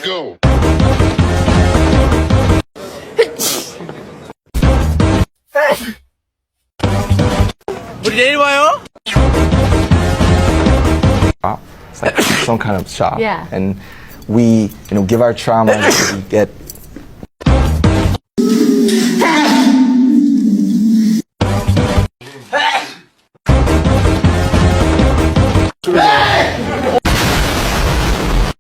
go. 우리 내일 봐요. It's like some kind of shock. Yeah. And we, give our trauma, we get